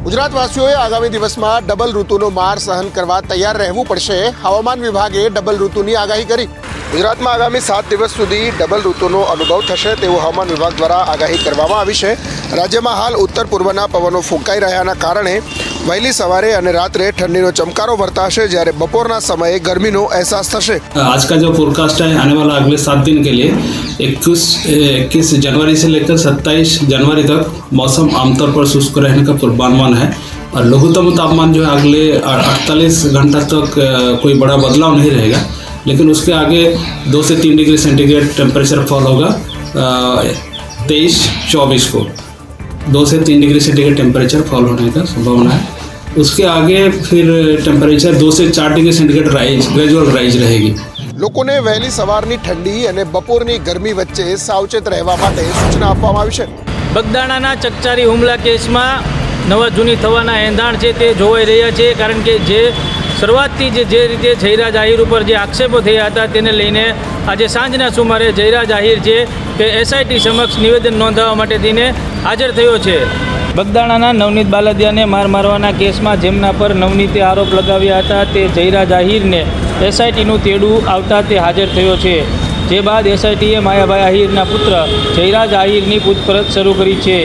ગુજરાતવાસીઓએ આગામી દિવસમાં ડબલ ઋતુનો માર સહન કરવા તૈયાર રહેવું પડશે। હવામાન વિભાગે ડબલ ઋતુની આગાહી કરી। ગુજરાતમાં આગામી 7 દિવસ સુધી ડબલ ઋતુનો અનુભવ થશે તેવું હવામાન વિભાગ દ્વારા આગાહી કરવામાં આવી છે। રાજ્યમાં હાલ ઉત્તર પૂર્વના પવનો ફૂંકાઈ રહ્યાના કારણે વહેલી સવારે અને રાત્રે ઠંડીનો ચમકારો વર્તાશે, જ્યારે બપોરના સમયે ગરમીનો અહેસાસ થશે। आज का जो फोरकास्ट है आने वाला अगले 7 दिन के लिए 21 जनवरी से लेकर 27 जनवरी तक मौसम आमतौर पर शुष्क रहने का पूर्वानुमान है और लघुत्तम तापमान जो है अगले 48 घंटा तक कोई बड़ा बदलाव नहीं रहेगा, लेकिन उसके आगे 2 से 3 डिग्री सेंटीग्रेड टेम्परेचर फॉल होगा 23-24 को 2 से 3 डिग्री सेंटीग्रेड टेम्परेचर फॉल होने का संभावना है। उसके आगे फिर टेम्परेचर 2 से 4 डिग्री सेंटीग्रेड ग्रेजुअल राइज रहेगी। લોકોને વહેલી સવારની ઠંડી અને બપોરની ગરમી વચ્ચે સાવચેત રહેવા માટે સૂચના આપવામાં આવી છે। બગદાણાના ચકચારી હુમલા કેસમાં નવા જૂની થવાના એંધાણ છે તે જોવાઈ રહ્યા છે, કારણ કે જે શરૂઆતથી જે રીતે જયરાજ આહિર ઉપર જે આક્ષેપો થયા હતા તેને લઈને આજે સાંજના સુમારે જયરાજ આહિર છે તે એસઆઈટી સમક્ષ નિવેદન નોંધાવવા માટે થઈને હાજર થયો છે। બગદાણાના નવનીત બાલદિયાને માર મારવાના કેસમાં જેમના પર નવનીતે આરોપ લગાવ્યા હતા તે જયરાજ આહિરને એસઆઈટીનું તેડું આવતા તે હાજર થયો છે। જે બાદ એસઆઈટીએ માયાભાઈ આહિરના પુત્ર જયરાજ આહિરની પૂછપરછ શરૂ કરી છે।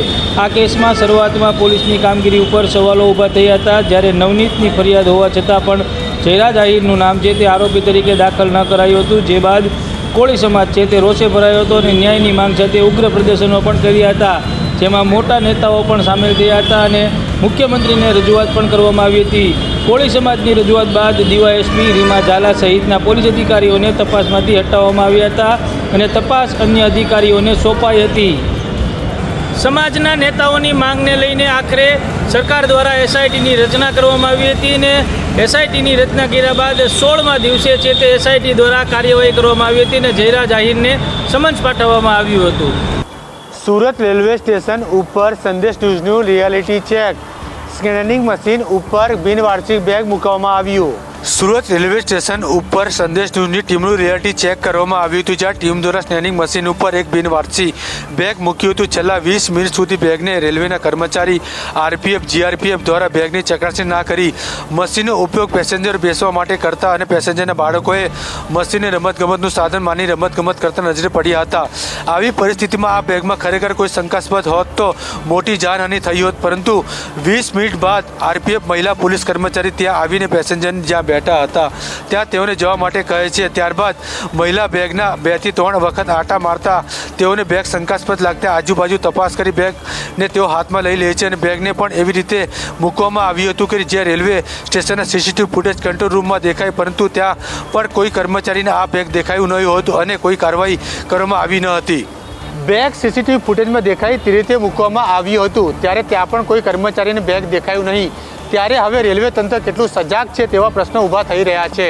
આ કેસમાં શરૂઆતમાં પોલીસની કામગીરી ઉપર સવાલો ઊભા થયા હતા, જ્યારે નવનીતની ફરિયાદ હોવા છતાં પણ જયરાજ આહિરનું નામ છે તે આરોપી તરીકે દાખલ ન કરાયું હતું। જે બાદ કોળી સમાજ છે તે રોષે ભરાયો હતો અને ન્યાયની માંગ સાથે ઉગ્ર પ્રદર્શનો પણ કર્યા હતા, જેમાં મોટા નેતાઓ પણ સામેલ થયા હતા અને મુખ્યમંત્રીને રજૂઆત પણ કરવામાં આવી હતી। કોળી સમાજની રજૂઆત બાદ ડીવાયએસપી રીમા ઝાલા સહિતના પોલીસ અધિકારીઓને તપાસમાંથી હટાવવામાં આવ્યા હતા અને તપાસ અન્ય અધિકારીઓને સોંપાઈ હતી। સમાજના નેતાઓની માંગને લઈને આખરે સરકાર દ્વારા એસઆઈટીની રચના કરવામાં આવી હતી અને એસઆઈટીની રચના કર્યા બાદ 16મા દિવસે છે તે એસઆઈટી દ્વારા કાર્યવાહી કરવામાં આવી હતી અને જયરાજ આહિરને સમન્સ પાઠવવામાં આવ્યું હતું। સુરત રેલવે સ્ટેશન ઉપર સંદેશ ન્યૂઝનું રિયાલિટી ચેક। સ્કેનિંગ મશીન ઉપર બિનવાર્ષિક બેગ મૂકવામાં આવ્યું। સુરત રેલવે સ્ટેશન ઉપર સંદેશ ન્યૂઝની ટીમનું રિયાલિટી ચેક કરવામાં આવ્યું હતું, જ્યાં ટીમ દ્વારા સ્કેનિંગ મશીન ઉપર એક બિનવારસી બેગ મૂક્યું હતું। છેલ્લા 20 મિનિટ સુધી બેગને રેલવેના કર્મચારી આરપીએફ જીઆરપીએફ દ્વારા બેગની ચકાસણી ના કરી મશીનનો ઉપયોગ પેસેન્જર બેસવા માટે કરતા અને પેસેન્જરના બાળકોએ મશીનને રમતગમતનું સાધન માની રમતગમત કરતા નજરે પડ્યા હતા। આવી પરિસ્થિતિમાં આ બેગમાં ખરેખર કોઈ શંકાસ્પદ હોત તો મોટી જાનહાનિ થઈ હોત, પરંતુ 20 મિનિટ બાદ આરપીએફ મહિલા પોલીસ કર્મચારી ત્યાં આવીને પેસેન્જરને જ્યાં બેઠા હતા ત્યાં તેઓને જવા માટે કહે છે। ત્યારબાદ મહિલા બેગના 2 થી 3 વખત આંટા મારતા તેઓને બેગ શંકાસ્પદ લાગતા આજુબાજુ તપાસ કરી બેગને તેઓ હાથમાં લઈ લે છે અને બેગને પણ એવી રીતે મૂકવામાં આવ્યું હતું કે જે રેલવે સ્ટેશનના સીસીટીવી ફૂટેજ કંટ્રોલ રૂમમાં દેખાય, પરંતુ ત્યાં પણ કોઈ કર્મચારીને આ બેગ દેખાયું નહીં હતું અને કોઈ કાર્યવાહી કરવામાં આવી ન હતી। બેગ સીસીટીવી ફૂટેજમાં દેખાય તે રીતે મૂકવામાં આવ્યું હતું, ત્યારે ત્યાં પણ કોઈ કર્મચારીને બેગ દેખાયું નહીં। ત્યારે હવે રેલવે તંત્ર કેટલું સજાગ છે તેવા પ્રશ્નો ઊભા થઈ રહ્યા છે।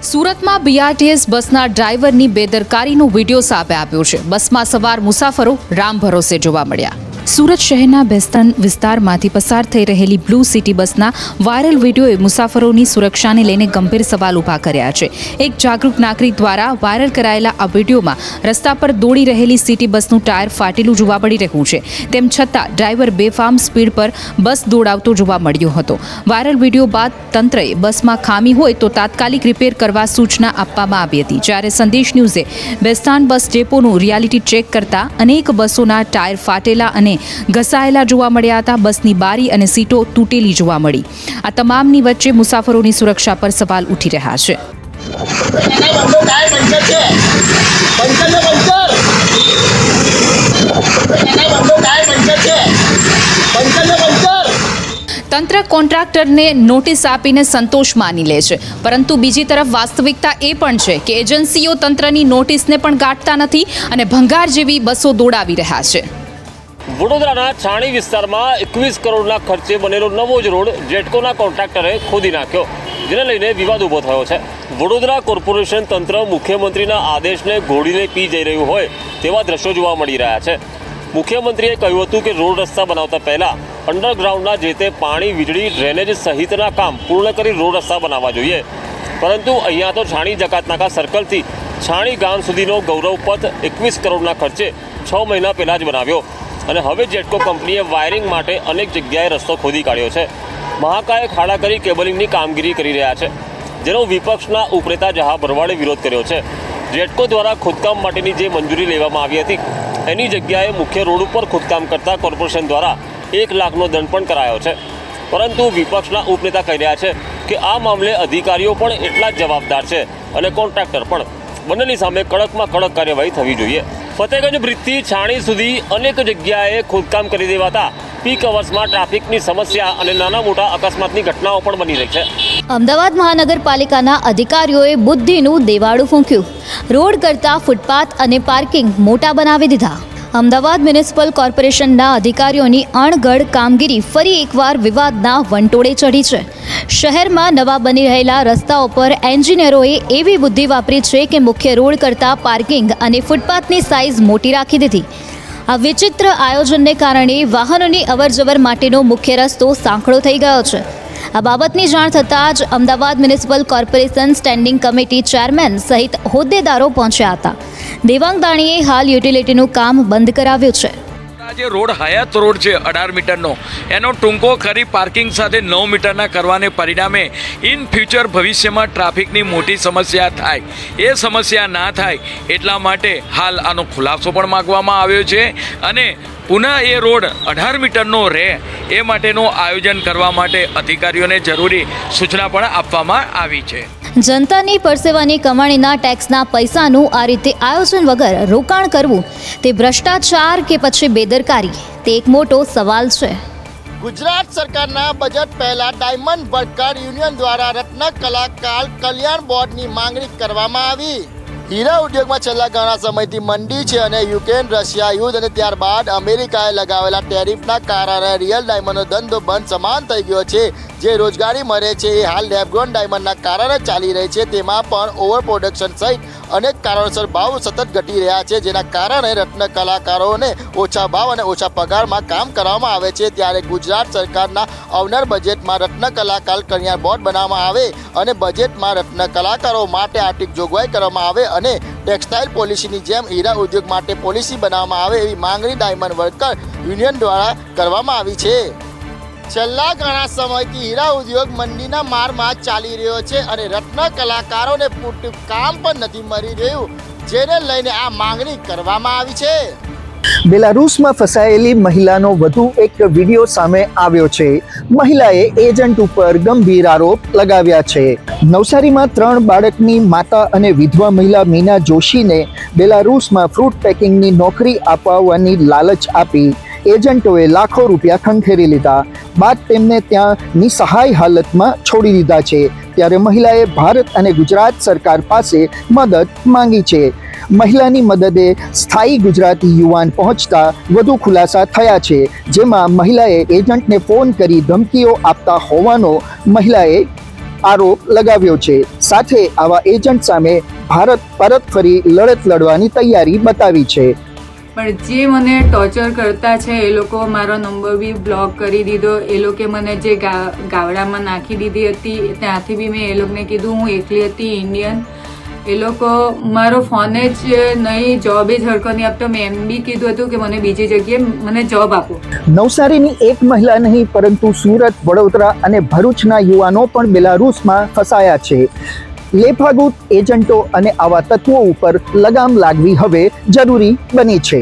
સુરતમાં બીઆરટીએસ બસના ડ્રાઈવરની બેદરકારીનો વિડીયો સામે આવ્યો છે। બસમાં સવાર મુસાફરો રામ ભરોસે જોવા મળ્યા। સુરત શહેરના બેસ્તાન વિસ્તારમાંથી પસાર થઈ રહેલી બ્લુ સિટી બસના વાયરલ વિડીયોએ મુસાફરોની સુરક્ષાને લઈને ગંભીર સવાલ ઊભા કર્યા છે। એક જાગૃત નાગરિક દ્વારા વાયરલ કરાયેલા આ વિડીયોમાં રસ્તા પર દોડી રહેલી સિટી બસનું ટાયર ફાટેલું જોવા મળી રહ્યું છે। તેમ છતાં ડ્રાઈવર બેફામ સ્પીડ પર બસ દોડાવતો જોવા મળ્યો હતો। વાયરલ વિડીયો બાદ તંત્રએ બસમાં ખામી હોય તો તાત્કાલિક રિપેર કરવા સૂચના આપવામાં આવી હતી, જ્યારે સંદેશ ન્યૂઝે બેસ્તાન બસ ડેપોનું રિયાલિટી ચેક કરતા અનેક બસોના ટાયર ફાટેલા અને ઘસાયેલા જોવા મળ્યા હતા। બસની બારી અને સીટો તૂટેલી જોવા મળી। આ તમામની વચ્ચે મુસાફરોની સુરક્ષા પર સવાલ ઉઠી રહ્યા છે। તંત્ર કોન્ટ્રાક્ટરને નોટિસ આપીને સંતોષ માની લે છે, પરંતુ બીજી તરફ વાસ્તવિકતા એ પણ છે કે એજન્સીઓ તંત્રની નોટિસને પણ ગાંઠતા નથી અને ભંગાર જેવી બસો દોડાવી રહ્યા છે। વડોદરાના છાણી વિસ્તારમાં 21 કરોડના ખર્ચે બનેલો નવો જ રોડ જેટકોના કોન્ટ્રાક્ટરે ખોદી નાખ્યો, જેને લઈને વિવાદ ઊભો થયો છે। વડોદરા કોર્પોરેશન તંત્ર મુખ્યમંત્રીના આદેશને ઘોડીને પી જઈ રહ્યું હોય તેવા દ્રશ્યો જોવા મળી રહ્યા છે। મુખ્યમંત્રીએ કહ્યું હતું કે રોડ રસ્તા બનાવતા પહેલા અંડરગ્રાઉન્ડના જે તે પાણી, વીજળી, ડ્રેનેજ સહિતના કામ પૂર્ણ કરી રોડ રસ્તા બનાવવા જોઈએ, પરંતુ અહીંયા તો છાણી જકાતનાકા સર્કલથી છાણી ગામ સુધીનો ગૌરવ પથ 21 કરોડના ખર્ચે 6 મહિના પહેલાં જ બનાવ્યો। અને હવે જેટકો કંપનીએ વાયરિંગ માટે અનેક જગ્યાએ રસ્તો ખોદી કાઢ્યો છે. મહાકાએ ખાડા કરી કેબલિંગની કામગીરી કરી રહ્યા છે, જેનો વિપક્ષના ઉપનેતા જહા ભરવાડે વિરોધ કર્યો છે. જેટકો દ્વારા ખોદકામ માટેની જે મંજૂરી લેવામાં આવી હતી એની જગ્યાએ મુખ્ય રોડ ઉપર ખોદકામ કરતા કોર્પોરેશન દ્વારા 1 લાખનો દંડ પણ કરાયો છે. પરંતુ વિપક્ષના ઉપનેતા કહી રહ્યા છે કે આ મામલે અધિકારીઓ પણ એટલા જ જવાબદાર છે અને કોન્ટ્રાક્ટર પણ. બંનેની સામે કડકમાં કડક કાર્યવાહી થવી જોઈએ. ફતેગંજ બ્રિજથી છાણી સુધી અનેક જગ્યાએ ખોદકામ કરી દેવાતા પીક અવર્સમાં ટ્રાફિકની સમસ્યા અને નાના મોટા અકસ્માતની ઘટનાઓ પણ બની રહી છે. અમદાવાદ મહાનગરપાલિકાના અધિકારીઓએ બુદ્ધિનું દેવાળું ફૂંક્યું. રોડ કરતા ફૂટપાથ અને પાર્કિંગ મોટા બનાવી દીધા. અમદાવાદ મ્યુનિસિપલ કોર્પોરેશનના અધિકારીઓની અણઘડ કામગીરી ફરી એકવાર વિવાદના વંટોળે ચઢી છે. શહેરમાં નવા બની રહેલા રસ્તાઓ પર એન્જિનિયરોએ એવી બુદ્ધિ વાપરી છે કે મુખ્ય રોડ કરતાં પાર્કિંગ અને ફૂટપાથની સાઇઝ મોટી રાખી દીધી. આ વિચિત્ર આયોજનને કારણે વાહનોની અવરજવર માટેનો મુખ્ય રસ્તો સાંકડો થઈ ગયો છે. આ બાબતની જાણ થતાં જ Ahmedabad municipal corporation standing committee chairman સહિત હોદ્દેદારો પહોંચ્યા હતા. દેવાંગ દાણીએ હાલ યુટિલિટીનું કામ બંધ કરાવ્યું છે. જે રોડ હયાત રોડ છે 18 મીટરનો, એનો ટૂંકો કરી પાર્કિંગ સાથે 9 મીટરના કરવાને પરિણામે ઇન ફ્યુચર ભવિષ્યમાં ટ્રાફિકની મોટી સમસ્યા થાય. એ સમસ્યા ના થાય એટલા માટે હાલ આનો ખુલાસો પણ માગવામાં આવ્યો છે અને પુનઃ એ રોડ 18 મીટરનો રહે એ માટેનું આયોજન કરવા માટે અધિકારીઓને જરૂરી સૂચના પણ આપવામાં આવી છે. જનતાની પરસેવાની કમાણીના ટેક્સના પૈસાનું આ રીતે આયોજન વગર રોકાણ કરવું તે ભ્રષ્ટાચાર કે પછી બેદરકારી, તે એક મોટો સવાલ છે. ગુજરાત સરકારના બજેટ પહેલા ડાયમંડ વર્કર યુનિયન દ્વારા રત્ન કલાકાર કલ્યાણ બોર્ડની માંગણી કરવામાં આવી. હીરા ઉદ્યોગમાં છેલ્લા ઘણા સમયથી મંદી છે અને યુક્રેન રશિયા યુદ્ધ અને ત્યારબાદ અમેરિકાએ લગાવેલા ટેરિફના કારણે રિયલ ડાયમંડનો ધંધો બંધ સમાન થઈ ગયો છે. જે રોજગારી મળે છે એ હાલ લેબગ્રોન ડાયમંડના કારણે ચાલી રહી છે. તેમાં પણ ઓવર પ્રોડક્શન સહિત અનેક કારણોસર ભાવ સતત ઘટી રહ્યા છે, જેના કારણે રત્ન કલાકારોને ઓછા ભાવ અને ઓછા પગારમાં કામ કરવામાં આવે છે. ત્યારે ગુજરાત સરકારના અવનર બજેટમાં રત્ન કલાકાર કલ્યાણ બોર્ડ બનાવવામાં આવે અને બજેટમાં રત્ન કલાકારો માટે આર્થિક જોગવાઈ કરવામાં આવે અને ટેક્સટાઇલ પોલિસીની જેમ હીરા ઉદ્યોગ માટે પોલિસી બનાવવામાં આવે એવી માંગણી ડાયમંડ વર્કર યુનિયન દ્વારા કરવામાં આવી છે. છેલ્લા ઘણા સમયથી હીરા ઉદ્યોગ મંદીના મારમાં ચાલી રહ્યો છે અને રત્ન કલાકારોને પૂરતું કામ પણ નથી મળી રહ્યું, જેને લઈને આ માંગણી કરવામાં આવી છે. બેલારુસમાં ફસાયેલી મહિલાનો વધુ એક વિડીયો સામે આવ્યો છે. મહિલાએ એજન્ટ ઉપર ગંભીર આરોપ લગાવ્યા છે. નવસારીમાં 3 બાળકની માતા અને વિધવા મહિલા મીના જોશીને બેલારુસમાં ફ્રૂટ પેકિંગની નોકરી અપાવવાની લાલચ આપી એજન્ટોએ લાખો રૂપિયા ખંખેરી લીધા. બાદ તેમને ત્યાં નિસહાય હાલતમાં છોડી દીધા છે. ત્યારે મહિલાએ ભારત અને ગુજરાત સરકાર પાસે મદદ માંગી છે. મહિલાની મદદે સ્થાયી ગુજરાતી યુવાન પહોંચતા વધુ ખુલાસા થયા છે, જેમાં મહિલાએ એજન્ટને ફોન કરી ધમકીઓ આપતા હોવાનો મહિલાએ આરોપ લગાવ્યો છે. સાથે આવા એજન્ટ સામે ભારત પરત ફરી લડત લડવાની તૈયારી બતાવી છે. પણ જે મને ટોર્ચર કરતા છે એ લોકો મારો નંબર બી બ્લોક કરી દીધો. એ લોકો મને જે ગાવડામાં નાખી દીધી હતી ત્યાંથી બી મેં એ લોકોને કીધું હું એકલી હતી ઇન્ડિયન. એ લોકો મારો ફોન જ નહીં, જોબ જ હરકો નહીં આપતો. મેં એમ બી કીધું હતું કે મને બીજી જગ્યાએ મને જોબ આપો. નવસારીની એક મહિલા નહીં પરંતુ સુરત, વડોદરા અને ભરૂચના યુવાનો પણ બેલારુસમાં ફસાયા છે. લેફાગુત એજન્ટો અને આવા તત્વો ઉપર લગામ લાગવી હવે જરૂરી બની છે.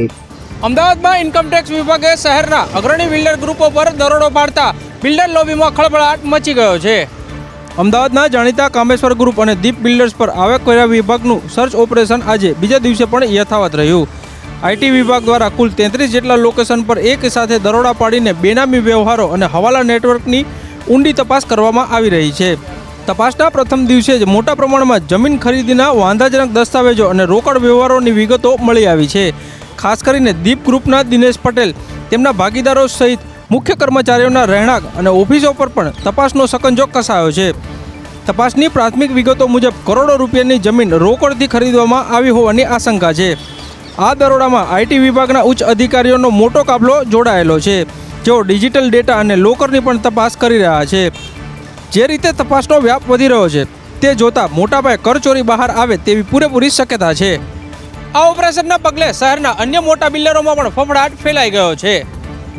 અમદાવાદમાં ઇન્કમટેક્સ વિભાગે શહેરના અગ્રણી બિલ્ડર ગ્રુપો પર દરોડો પાડતા બિલ્ડર લોબીમાં ખળભળાટ મચી ગયો છે. અમદાવાદના જાણીતા કામેશ્વર ગ્રુપ અને દીપ બિલ્ડર્સ પર આવકવેરા વિભાગનું સર્ચ ઓપરેશન આજે બીજા દિવસે પણ યથાવત રહ્યું. આઈટી વિભાગ દ્વારા કુલ 33 જેટલા લોકેશન પર એક સાથે દરોડા પાડીને બેનામી વ્યવહારો અને હવાલા નેટવર્કની ઊંડી તપાસ કરવામાં આવી રહી છે. તપાસના પ્રથમ દિવસે જ મોટા પ્રમાણમાં જમીન ખરીદીના વાંધાજનક દસ્તાવેજો અને રોકડ વ્યવહારોની વિગતો મળી આવી છે. ખાસ કરીને દીપ ગ્રુપના દિનેશ પટેલ, તેમના ભાગીદારો સહિત મુખ્ય કર્મચારીઓના રહેણાંક અને ઓફિસો પર પણ તપાસનો સકંજો કસાયો છે. તપાસની પ્રાથમિક વિગતો મુજબ કરોડો રૂપિયાની જમીન રોકડથી ખરીદવામાં આવી હોવાની આશંકા છે. આ દરોડામાં આઈટી વિભાગના ઉચ્ચ અધિકારીઓનો મોટો કાફલો જોડાયેલો છે, જેઓ ડિજિટલ ડેટા અને લોકરની પણ તપાસ કરી રહ્યા છે. જે રીતે તપાસનો વ્યાપ વધી રહ્યો છે તે જોતા મોટાપાયે કરચોરી બહાર આવે તેવી પૂરેપૂરી શક્યતા છે. આ ઓપરેશનના પગલે શહેરના અન્ય મોટા બિલ્ડરોમાં પણ ફફડાટ ફેલાઈ ગયો છે.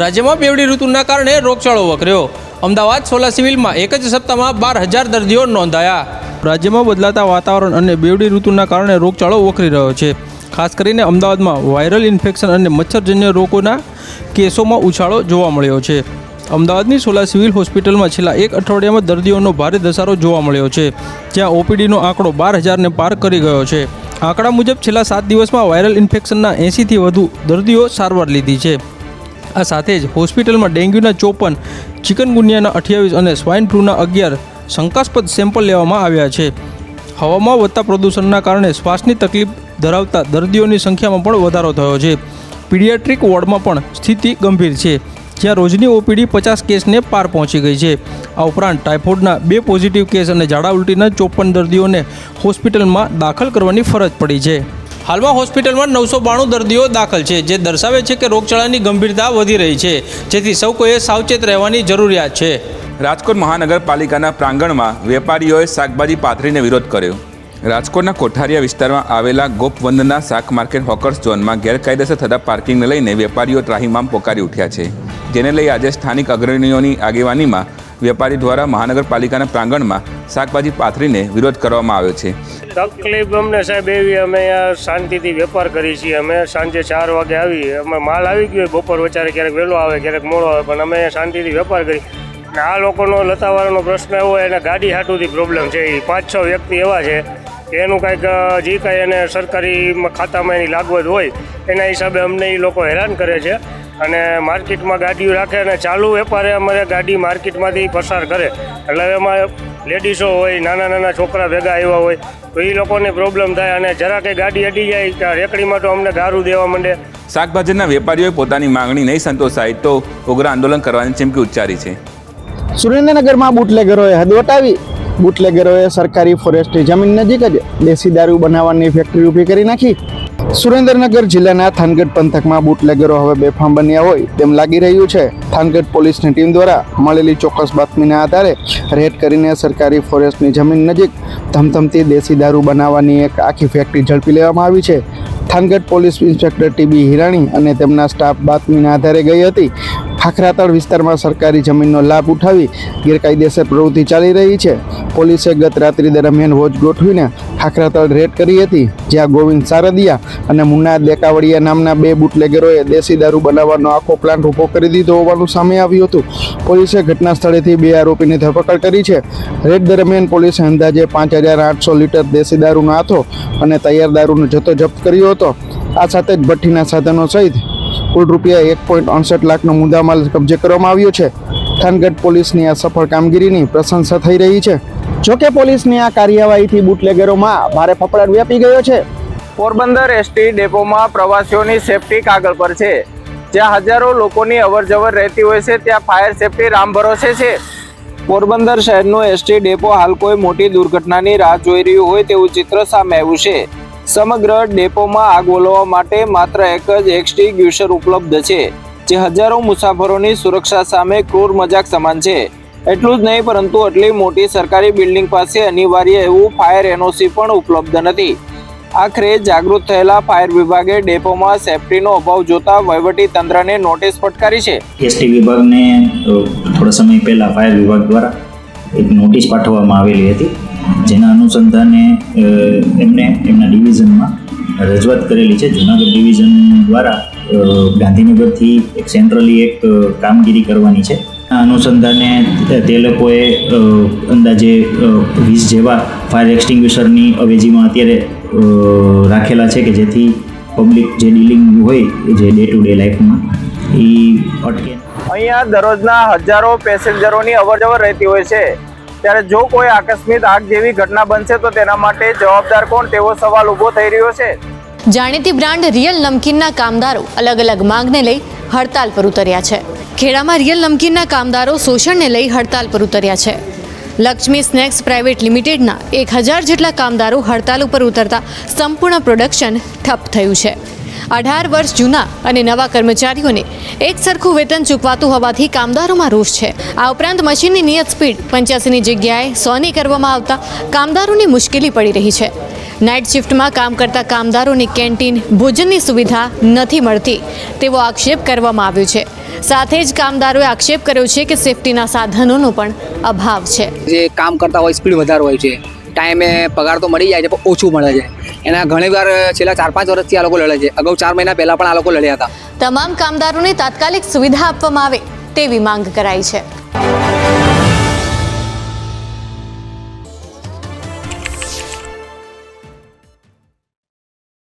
રાજ્યમાં બેવડી ઋતુના કારણે રોગચાળો વકર્યો. અમદાવાદ સોલા સિવિલમાં એક જ સપ્તાહમાં 12,000 દર્દીઓ નોંધાયા. રાજ્યમાં બદલાતા વાતાવરણ અને બેવડી ઋતુના કારણે રોગચાળો વકરી રહ્યો છે. ખાસ કરીને અમદાવાદમાં વાયરલ ઇન્ફેક્શન અને મચ્છરજન્ય રોગોના કેસોમાં ઉછાળો જોવા મળ્યો છે. અમદાવાદની સોલા સિવિલ હોસ્પિટલમાં છેલ્લા એક અઠવાડિયામાં દર્દીઓનો ભારે ધસારો જોવા મળ્યો છે, જ્યાં ઓપીડીનો આંકડો 12,000ને પાર કરી ગયો છે. આંકડા મુજબ છેલ્લા 7 દિવસમાં વાયરલ ઇન્ફેક્શનના 80થી વધુ દર્દીઓ સારવાર લીધી છે. આ સાથે જ હોસ્પિટલમાં ડેન્ગ્યુના 54, ચિકનગુનિયાના 28 અને સ્વાઇન ફ્લૂના 11 શંકાસ્પદ સેમ્પલ લેવામાં આવ્યા છે. હવામાં વધતા પ્રદૂષણના કારણે શ્વાસની તકલીફ ધરાવતા દર્દીઓની સંખ્યામાં પણ વધારો થયો છે. પીડિયાટ્રિક વોર્ડમાં પણ સ્થિતિ ગંભીર છે, જ્યાં રોજની ઓપીડી 50 કેસને પાર પહોંચી ગઈ છે. આ ઉપરાંત ટાઇફોઇડના 2 પોઝિટિવ કેસ અને ઝાડા ઉલટીના 54 દર્દીઓને હોસ્પિટલમાં દાખલ કરવાની ફરજ પડી છે. હાલમાં હોસ્પિટલમાં 992 દર્દીઓ દાખલ છે, જે દર્શાવે છે કે રોગચાળાની ગંભીરતા વધી રહી છે, જેથી સૌ કોઈએ સાવચેત રહેવાની જરૂરિયાત છે. રાજકોટ મહાનગરપાલિકાના પ્રાંગણમાં વેપારીઓએ શાકભાજી પાથરીને વિરોધ કર્યો. રાજકોટના કોઠારિયા વિસ્તારમાં આવેલા ગોપવંદના શાક માર્કેટ હોકર્સ ઝોનમાં ગેરકાયદેસર થતા પાર્કિંગને લઈને વેપારીઓ ત્રાહિમામ પોકારી ઉઠ્યા છે, જેને લઈ આજે સ્થાનિક અગ્રણીઓની આગેવાનીમાં વેપારી દ્વારા મહાનગરપાલિકાના પ્રાંગણમાં શાકભાજી પાથરીને વિરોધ કરવામાં આવ્યો છે. તકલીફ અમને સાહેબ એવી, અમે અહીંયા શાંતિથી વેપાર કરીએ છીએ. અમે સાંજે 4 વાગે આવીએ, અમે માલ આવી ગયો બપોર વચારે, ક્યારેક વહેલો આવે ક્યારેક મોડો આવે, પણ અમે શાંતિથી વેપાર કરી. અને આ લોકોનો લતાવાળાનો પ્રશ્ન એવો હોય, એને ગાડી હાટુથી પ્રોબ્લેમ છે. એ 5-6 વ્યક્તિ એવા છે કે એનું કાંઈક જે કાંઈ એને સરકારી ખાતામાં એની લાગવત હોય એના હિસાબે અમને એ લોકો હેરાન કરે છે. અને માર્કેટમાં ગાડીઓ રાખે અને ચાલુ વેપારે અમારે ગાડી માર્કેટમાંથી પસાર કરે, એટલે એમાં લેડીઝો હોય, નાના છોકરા ભેગા આવ્યા હોય તો એ લોકોને પ્રોબ્લેમ થાય. અને જરા કંઈ ગાડી અડી જાય રેકડીમાં તો અમને ગારું દેવા માંડે. શાકભાજીના વેપારીઓએ પોતાની માંગણી નહીં સંતોષાય તો ઉગ્ર આંદોલન કરવાની ચીમકી ઉચ્ચારી છે. સુરેન્દ્રનગરમાં બુટલેગરોએ હદ વટાવી. બુટલેગરોએ સરકારી ફોરેસ્ટની જમીન નજીક જ દેશી દારૂ બનાવવાની ફેક્ટરી ઊભી કરી નાખી. સુરેન્દ્રનગર જિલ્લાના થાનગઢ પંથકમાં બુટલેગરો હવે બેફામ બન્યા હોય તેમ લાગી રહ્યું છે. થાનગઢ પોલીસની ટીમ દ્વારા મળેલી ચોક્કસ બાતમીના આધારે રેડ કરીને સરકારી ફોરેસ્ટની જમીન નજીક ધમધમતી દેશી દારૂ બનાવવાની એક આખી ફેક્ટરી ઝડપી લેવામાં આવી છે. Thangadh police inspector TB Hirani અને તેમના સ્ટાફ બાતમીના આધારે ગઈ હતી. ખાખરાતળ વિસ્તારમાં સરકારી જમીનનો લાભ ઉઠાવી ગેરકાયદેસર પ્રવૃત્તિ ચાલી રહી છે. પોલીસે ગત રાત્રિ દરમિયાન વોચ ગોઠવીને ખાખરાતળ રેડ કરી હતી, જ્યાં ગોવિંદ સારદિયા અને મુન્ના દેકાવડિયા નામના 2 બુટલેગરોએ દેશી દારૂ બનાવવાનો આખો પ્લાન્ટ ઊભો કરી દીધો હોવાનું સામે આવ્યું હતું. પોલીસે ઘટના સ્થળેથી 2 આરોપીની ધરપકડ કરી છે. રેડ દરમિયાન પોલીસે અંદાજે 5,800 લીટર દેશી દારૂનો આથો અને તૈયાર દારૂનો જથ્થો જપ્ત કર્યો હતો. આ સાથે જ ભઠ્ઠીના સાધનો સહિત કુલ રૂપિયા 1.68 લાખનો મુદ્દામાલ કબજે કરવામાં આવ્યો છે. થાનગઢ પોલીસની આ સફળ કામગીરીની પ્રશંસા થઈ રહી છે. જોકે પોલીસની આ કાર્યવાહીથી બુટલેગરોમાં ભારે ફફડાટ વ્યાપી ગયો છે. પોરબંદર એસટી ડેપોમાં પ્રવાસીઓની સેફટી કાગળ પર છે. જ્યાં હજારો લોકોની અવરજવર રહેતી હોય છે, ત્યાં ફાયર સેફટી રામ ભરોસે છે. પોરબંદર શહેરનો એસટી ડેપો હાલ કોઈ મોટી દુર્ઘટનાની રાહ જોઈ રહ્યું હોય તેવું ચિત્ર સામે આવ્યું છે. સમગ્ર ડેપોમાં આગ ઓલવવા માટે માત્ર એક જ એક્સટિંગ્યુશર ઉપલબ્ધ છે, જે હજારો મુસાફરોની સુરક્ષા સામે ક્રૂર મજાક સમાન છે. એટલું જ નહીં, પરંતુ આટલી મોટી સરકારી બિલ્ડિંગ પાસે અનિવાર્ય એવું ફાયર એનઓસી પણ ઉપલબ્ધ નથી. આખરે જાગૃત થયેલા ફાયર વિભાગે ડેપોમાં સેફટીનો અભાવ જોતા વહીવટી તંત્રને નોટિસ ફટકારી છે. એસટી વિભાગને થોડા સમય પહેલા ફાયર વિભાગ દ્વારા એક નોટિસ પાઠવવામાં આવેલી હતી, જેના અનુસંધાને એમને એમના ડિવિઝનમાં રજૂઆત કરેલી છે. જૂનાગઢ ડિવિઝન દ્વારા ગાંધીનગરથી એક સેન્ટ્રલી એક કામગીરી કરવાની છે. આ અનુસંધાને તે લોકોએ અંદાજે 20 જેવા ફાયર એક્સટિંગ્યુશરની અવેજીમાં અત્યારે રાખેલા છે, કે જેથી પબ્લિક જે ડીલિંગ હોય જે ડે ટુ ડે લાઈફમાં એ અટકે. અહીંયા દરરોજના હજારો પેસેન્જરોની અવરજવર રહેતી હોય છે, ત્યારે જો કોઈ આકસ્મિક આગ જેવી ઘટના બનશે તો તેના માટે જવાબદાર કોણ તેવો સવાલ ઊભો થઈ રહ્યો છે. જાણીતી બ્રાન્ડ રિયલ નમકીનના કામદારો અલગ અલગ માંગને લઈ હડતાલ પર ઉતર્યા છે. ખેડામાં રિયલ નમકીનના કામદારો શોષણને લઈ હડતાલ પર ઉતર્યા છે. લક્ષ્મી સ્નેક્સ પ્રાઇવેટ લિમિટેડના 1000 જેટલા કામદારો હડતાલ ઉપર ઉતરતા સંપૂર્ણ પ્રોડક્શન ઠપ થયું છે. 18 વર્ષ જૂના અને નવા કર્મચારીઓને એક સરખું વેતન ચૂકવાતું હોવાથી કામદારોમાં રોષ છે. આ ઉપરાંત મશીનની નિયત સ્પીડ 85ની જગ્યાએ 100ની કરવામાં આવતા કામદારોની મુશ્કેલી પડી રહી છે. નાઇટ શિફ્ટમાં કામ કરતા કામદારોની કેન્ટીન ભોજનની સુવિધા નથી મળતી તેવો આક્ષેપ કરવામાં આવ્યો છે। સાથે જ કામદારોએ આક્ષેપ કર્યો છે કે સેફટીના સાધનોનો પણ અભાવ છે। જે કામ કરતા હોય સ્પીડ વધારે હોય છે, ટાઈમે પગાર તો મળી જાય છે પણ ઓછું મળે છે। એના ઘણી વાર છેલ્લા 4-5 વર્ષથી આ લોકો લડે છે। અગાઉ 4 મહિના પહેલા પણ આ લોકો લડ્યા હતા। તમામ કામદારોને તાત્કાલિક સુવિધા આપવામાં આવે તેવી માંગ કરાઈ છે।